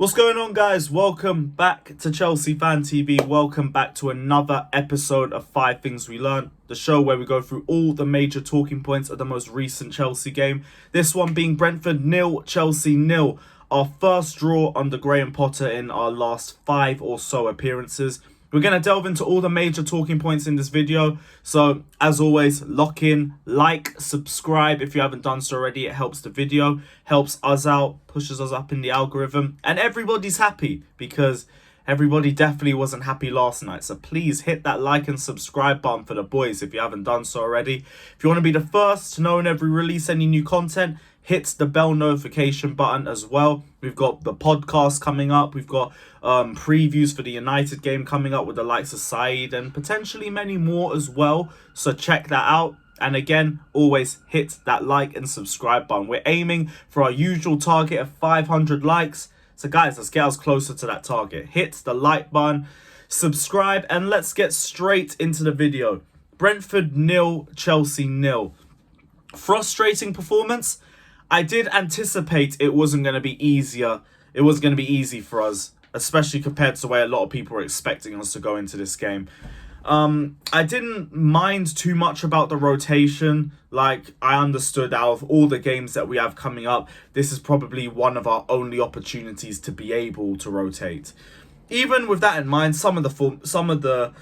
What's going on, guys? Welcome back to Chelsea Fan TV. Welcome back to another episode of 5 Things We Learned, the show where we go through all the major talking points of the most recent Chelsea game. This one being Brentford 0, Chelsea 0. Our first draw under Graham Potter in our last 5 or so appearances. We're going to delve into all the major talking points in this video. So, as always, lock in, like, subscribe if you haven't done so already. It helps the video, helps us out, pushes us up in the algorithm. And everybody's happy because everybody definitely wasn't happy last night. So please hit that like and subscribe button for the boys if you haven't done so already. If you want to be the first to know whenever we release any new content, hit the bell notification button as well. We've got the podcast coming up. We've got previews for the United game coming up with the likes of Said and potentially many more as well. So check that out. And again, always hit that like and subscribe button. We're aiming for our usual target of 500 likes. So guys, let's get us closer to that target. Hit the like button, subscribe, and let's get straight into the video. Brentford 0, Chelsea 0. Frustrating performance. I did anticipate it wasn't going to be easier. It wasn't going to be easy for us, especially compared to the way a lot of people were expecting us to go into this game. I didn't mind too much about the rotation. Like, I understood out of all the games that we have coming up, this is probably one of our only opportunities to be able to rotate. Even with that in mind, some of the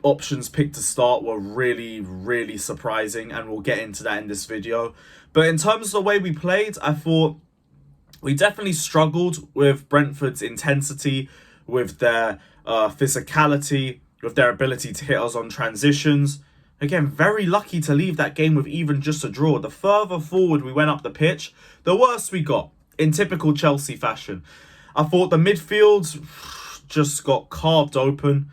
options picked to start were really surprising, and we'll get into that in this video. But in terms of the way we played, I thought we definitely struggled with Brentford's intensity, with their physicality, with their ability to hit us on transitions. Again, very lucky to leave that game with even just a draw. The further forward we went up the pitch, the worse we got, in typical Chelsea fashion. I thought the midfield just got carved open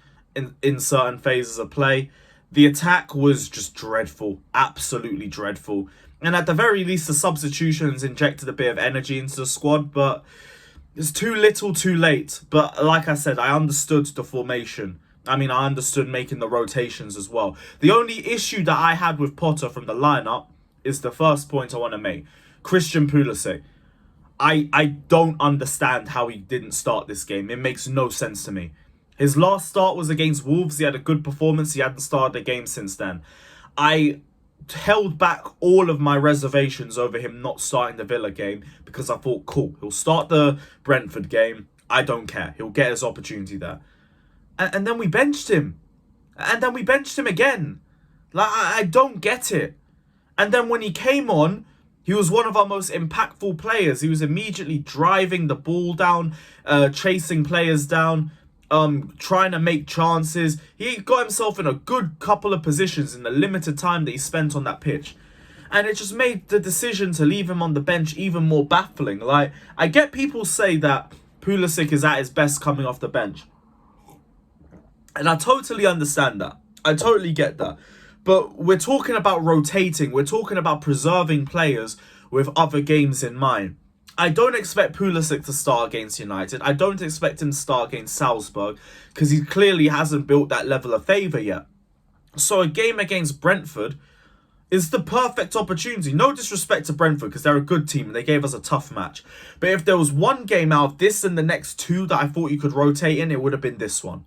in certain phases of play. The attack was just dreadful, absolutely dreadful. And at the very least, the substitutions injected a bit of energy into the squad, but it's too little too late. But like I said, I understood the formation. I understood making the rotations as well. The only issue that I had with Potter from the lineup is the first point I want to make. Christian Pulisic. I don't understand how he didn't start this game. It makes no sense to me. His last start was against Wolves. He had a good performance. He hadn't started a game since then. I held back all of my reservations over him not starting the Villa game because I thought, cool, he'll start the Brentford game. I don't care. He'll get his opportunity there. And then we benched him. And then we benched him again. Like, I don't get it. And then when he came on, he was one of our most impactful players. He was immediately driving the ball down, chasing players down, trying to make chances. He got himself in a good couple of positions in the limited time that he spent on that pitch. And it just made the decision to leave him on the bench even more baffling. Like, I get people say that Pulisic is at his best coming off the bench. And I totally understand that. I totally get that. But we're talking about rotating. We're talking about preserving players with other games in mind. I don't expect Pulisic to start against United. I don't expect him to start against Salzburg because he clearly hasn't built that level of favour yet. So a game against Brentford is the perfect opportunity. No disrespect to Brentford because they're a good team and they gave us a tough match. But if there was one game out of this and the next 2 that I thought you could rotate in, it would have been this one.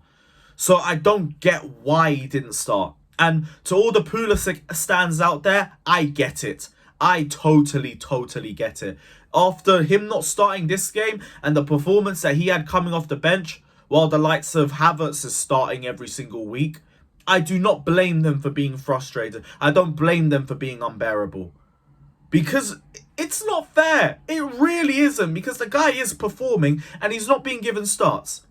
So I don't get why he didn't start. And to all the Pulisic stands out there, I get it. I totally get it. After him not starting this game and the performance that he had coming off the bench, while the likes of Havertz is starting every single week, I do not blame them for being frustrated. I don't blame them for being unbearable. Because it's not fair. It really isn't. Because the guy is performing and he's not being given starts.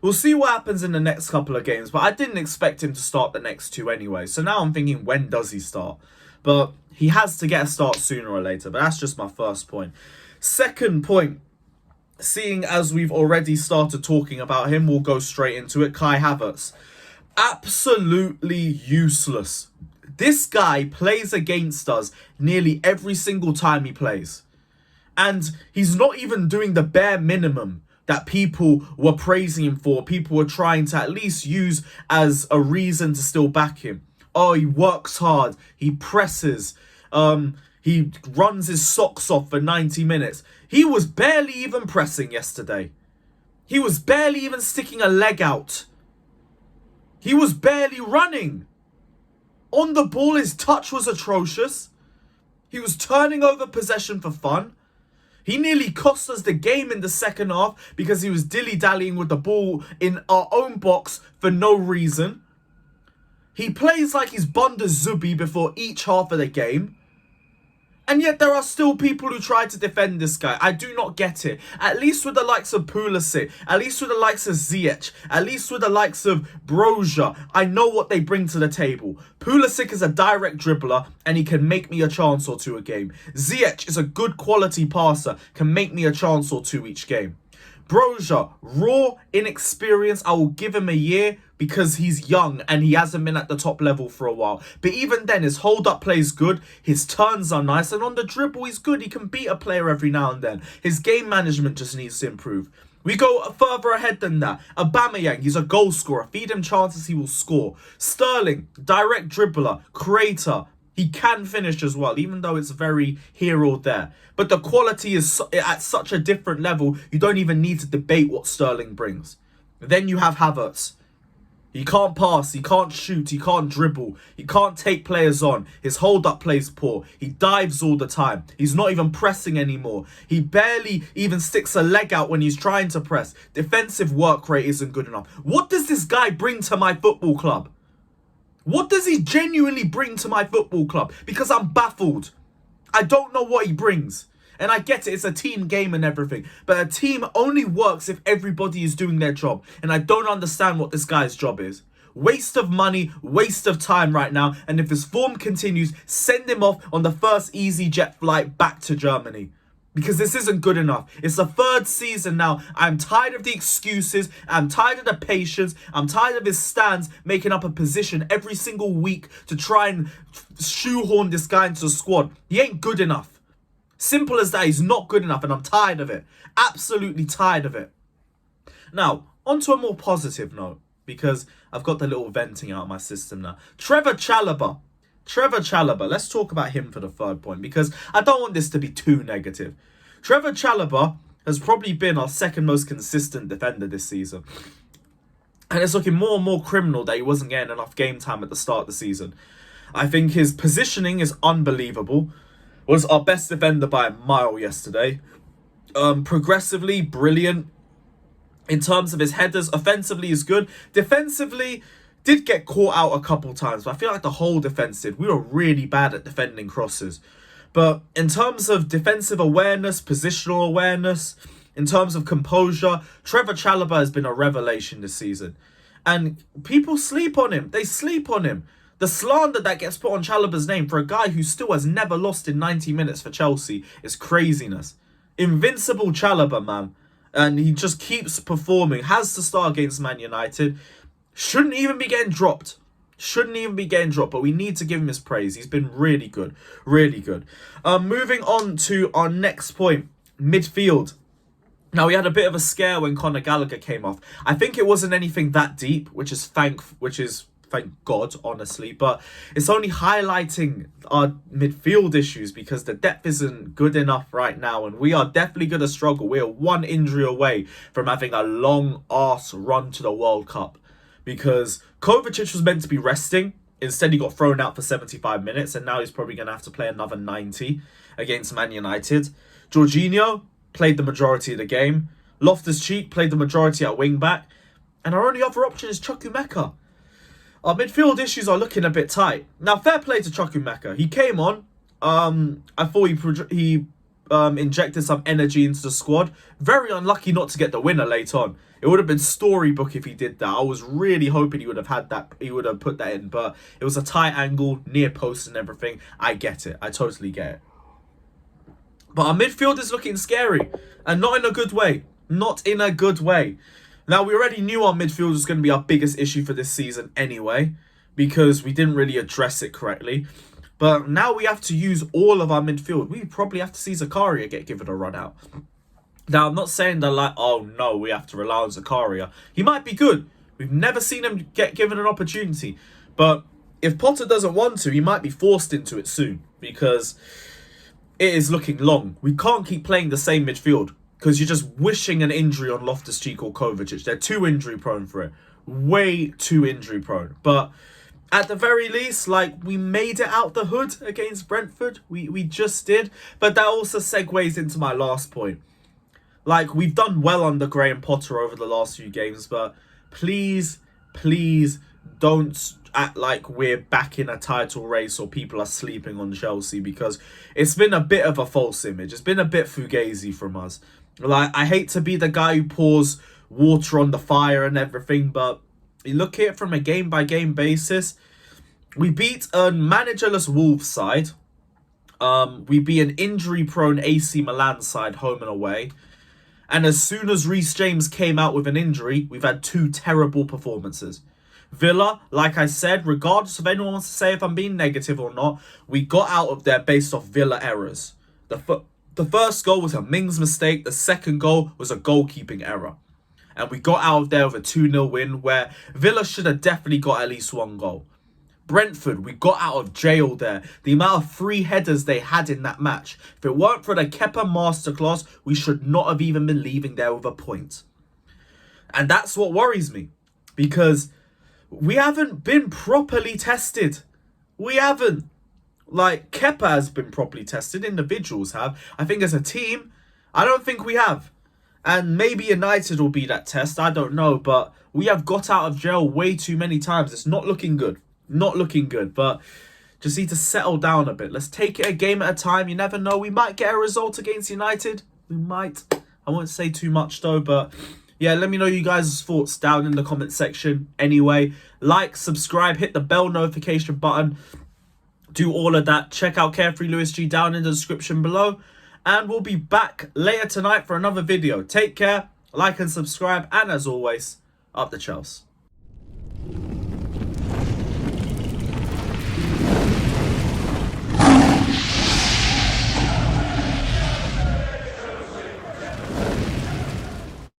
We'll see what happens in the next couple of games, but I didn't expect him to start the next 2 anyway. So now I'm thinking, when does he start? But he has to get a start sooner or later. But that's just my first point. Second point, seeing as we've already started talking about him, we'll go straight into it. Kai Havertz. Absolutely useless. This guy plays against us nearly every single time he plays. And he's not even doing the bare minimum that people were praising him for. People were trying to at least use as a reason to still back him. Oh, he works hard. He presses. He runs his socks off for 90 minutes. He was barely even pressing yesterday. He was barely even sticking a leg out. He was barely running. On the ball, his touch was atrocious. He was turning over possession for fun. He nearly cost us the game in the second half because he was dilly-dallying with the ball in our own box for no reason. He plays like he's Bunda Zubi before each half of the game. And yet there are still people who try to defend this guy. I do not get it. At least with the likes of Pulisic, at least with the likes of Ziyech, at least with the likes of Broja, I know what they bring to the table. Pulisic is a direct dribbler and he can make me a chance or two a game. Ziyech is a good quality passer, can make me a chance or two each game. Broja, raw, inexperienced, I will give him a year because he's young and he hasn't been at the top level for a while. But even then, his hold-up play is good, his turns are nice, and on the dribble, he's good. He can beat a player every now and then. His game management just needs to improve. We go further ahead than that. Aubameyang, he's a goal scorer. Feed him chances, he will score. Sterling, direct dribbler, creator. He can finish as well, even though it's very here or there. But the quality is at such a different level, you don't even need to debate what Sterling brings. Then you have Havertz. He can't pass, he can't shoot, he can't dribble, he can't take players on. His hold-up play is poor. He dives all the time. He's not even pressing anymore. He barely even sticks a leg out when he's trying to press. Defensive work rate isn't good enough. What does this guy bring to my football club? What does he genuinely bring to my football club? Because I'm baffled. I don't know what he brings. And I get it, it's a team game and everything. But a team only works if everybody is doing their job. And I don't understand what this guy's job is. Waste of money, waste of time right now. And if his form continues, send him off on the first EasyJet flight back to Germany. Because this isn't good enough. It's the third season now. I'm tired of the excuses. I'm tired of the patience. I'm tired of his stands making up a position every single week to try and shoehorn this guy into the squad. He ain't good enough. Simple as that. He's not good enough and I'm tired of it. Absolutely tired of it. Now, on to a more positive note, because I've got the little venting out of my system now. Trevor Chalobah. Let's talk about him for the third point, because I don't want this to be too negative. Trevor Chalobah has probably been our second most consistent defender this season. And it's looking more and more criminal that he wasn't getting enough game time at the start of the season. I think his positioning is unbelievable. Was our best defender by a mile yesterday. Progressively brilliant. In terms of his headers, offensively is good. Defensively, did get caught out a couple times, but I feel like the whole defence did. We were really bad at defending crosses. But in terms of defensive awareness, positional awareness, in terms of composure, Trevor Chalobah has been a revelation this season. And people sleep on him. They sleep on him. The slander that gets put on Chalobah's name for a guy who still has never lost in 90 minutes for Chelsea is craziness. Invincible Chalobah, man. And he just keeps performing. Has to start against Man United. Shouldn't even be getting dropped. But we need to give him his praise. He's been really good. Really good. Moving on to our next point. Midfield. Now, we had a bit of a scare when Conor Gallagher came off. I think it wasn't anything that deep, which is thank God, honestly. But it's only highlighting our midfield issues because the depth isn't good enough right now. And we are definitely going to struggle. We are one injury away from having a long-arse run to the World Cup. Because Kovacic was meant to be resting. Instead, he got thrown out for 75 minutes. And now he's probably going to have to play another 90 against Man United. Jorginho played the majority of the game. Loftus-Cheek played the majority at wing-back. And our only other option is Chukwuemeka. Our midfield issues are looking a bit tight. Now, fair play to Chukwuemeka. He came on. I thought he injected some energy into the squad. Very unlucky not to get the winner late on. It would have been storybook if he did that. I was really hoping he would have had that. He would have put that in. But it was a tight angle, near post and everything. I get it. I totally get it. But our midfield is looking scary. And not in a good way. Not in a good way. Now, we already knew our midfield was going to be our biggest issue for this season anyway, because we didn't really address it correctly. But now we have to use all of our midfield. We probably have to see Zakaria get given a run out. Now, I'm not saying that like, oh no, we have to rely on Zakaria. He might be good. We've never seen him get given an opportunity. But if Potter doesn't want to, he might be forced into it soon. Because it is looking long. We can't keep playing the same midfield because you're just wishing an injury on Loftus-Cheek or Kovacic. They're too injury prone for it. Way too injury prone. But at the very least, like, we made it out the hood against Brentford. We just did. But that also segues into my last point. Like, we've done well under Graham Potter over the last few games, but please don't act like we're back in a title race or people are sleeping on Chelsea, because it's been a bit of a false image. It's been a bit fugazi from us. Like, I hate to be the guy who pours water on the fire and everything, but you look at it from a game-by-game basis. We beat a managerless Wolves side. We beat an injury-prone AC Milan side home and away. And as soon as Reece James came out with an injury, we've had 2 terrible performances. Villa, like I said, regardless of anyone wants to say if I'm being negative or not, we got out of there based off Villa errors. The first goal was a Mings mistake. The second goal was a goalkeeping error. And we got out of there with a 2-0 win where Villa should have definitely got at least 1 goal. Brentford, we got out of jail there. The amount of free headers they had in that match. If it weren't for the Kepa masterclass, we should not have even been leaving there with a point. And that's what worries me. Because we haven't been properly tested. We haven't. Like, Kepa has been properly tested. Individuals have. I think as a team, I don't think we have. And maybe United will be that test. I don't know. But we have got out of jail way too many times. It's not looking good. Not looking good, but just need to settle down a bit. Let's take it a game at a time. You never know. We might get a result against United. We might. I won't say too much though, but yeah, let me know you guys' thoughts down in the comment section. Anyway, like, subscribe, hit the bell notification button. Do all of that. Check out Carefree Lewis G down in the description below. And we'll be back later tonight for another video. Take care, like and subscribe. And as always, up the Chelsea.